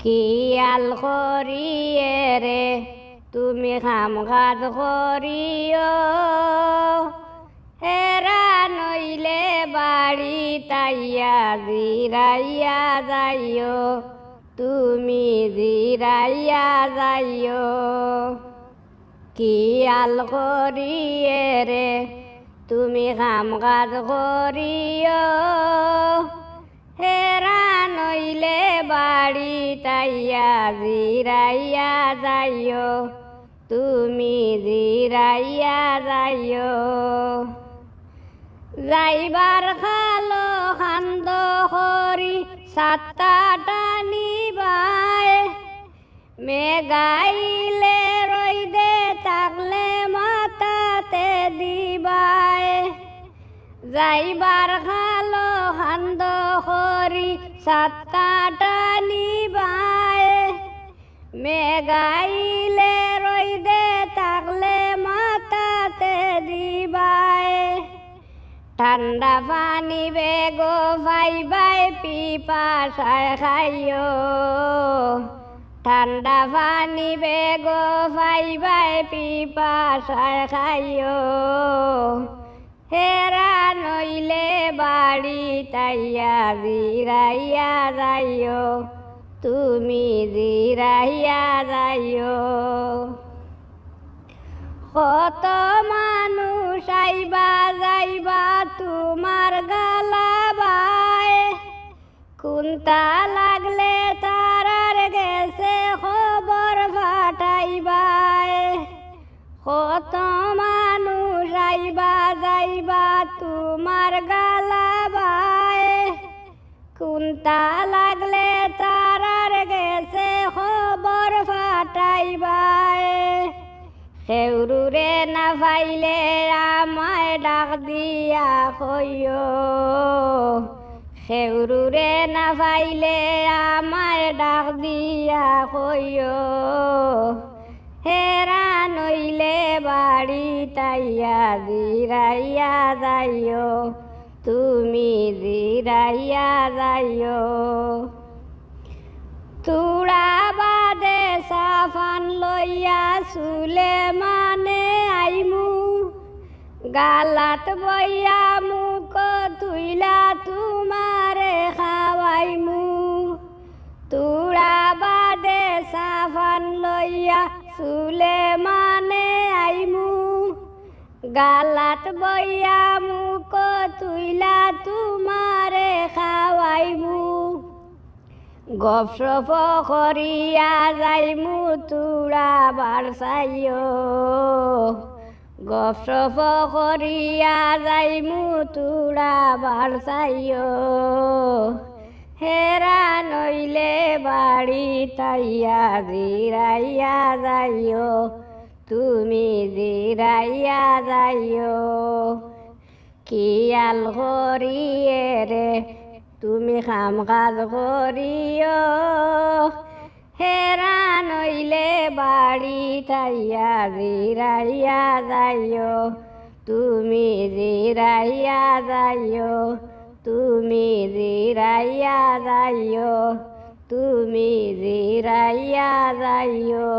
কিয়াল করিয়ে রে তুমি কাম কাজ করিও, হেরা নইলে বাড়ি তাইয়া জিরাইয়া যাইও, তুমি জিরাইয়া যাইও। কিয়াল করিয়ে রে তুমি কাম কাজ করিও, হেরা নইলে বাড়ি তাইয়া জিরাইয়া যাইও, তুমি জিরাইয়া যাইও। যাইবার খালো খান্দ করি সাতটা টানিবাই, মেঘাইলে রইদে থাকলে মাথাতে দিবাই। যাইবার খালো খান্দ করি সাতটা টানিবাই, মেঘাইলে রইদে থাকলে মাথাতে দিবাই। ঠান্ডা পানি বেগো ভাইবাই পিপাসায় খাইও, ঠান্ডা পানি বেগো ভাইবাই পিপাসায় খাইও, হেরা নইলে বাড়ি তাইয়া জিরাইয়া যাইও, তুমি জিরাইয়া যাইও। কত মানুষ আইবা যাইবা তোমার গালাবাই, কোনটা লাগলে তারার গেছে খবর ফাটাইবাই। কত মানুষ আইবা যাইবা তোমার গালাবাই, কোনটা লাগলে তারার গেছে খবর ফাটাইবাই। সেউরুরে না পাইলে আমায় ডাক দিয়া কইও, সেউরুরে না পাইলে আমায় ডাক দিয়া কইও, হেরা নইলে বাড়ি তাইয়া জিরাইয়া যাইও, তুমি জিরাইয়া যাইও। তুড়া বাদে সাফান লইয়া চুলে মানে আইমু, গালাত বইয়া মুখ তুইলা তোমারে খাওয়াইমু। তুড়া বাদে সাফান লইয়া চুলে মানে আইমু, গালাত বইয়া মুখ তুইলা তোমারে খাওয়াইমু। গপসপ করিয়া যাইমু তুড়া বারসাইও, গপসপ করিয়া যাইমু তুড়া বারসাইও, হেরা নইলে বাড়ি তাইয়া জিরাইয়া যাইও, তুমি জিরাইয়া যাইও। কিয়াল করিয়ে রে তুমি কাম কাজ করিও, হেরা নইলে বাড়ি তাইয়া জিরাইয়া যাইও, তুমি জিরাইয়া যাইও, তুমি জিরাইয়া যাইও, তুমি জিরাইয়া যাইও।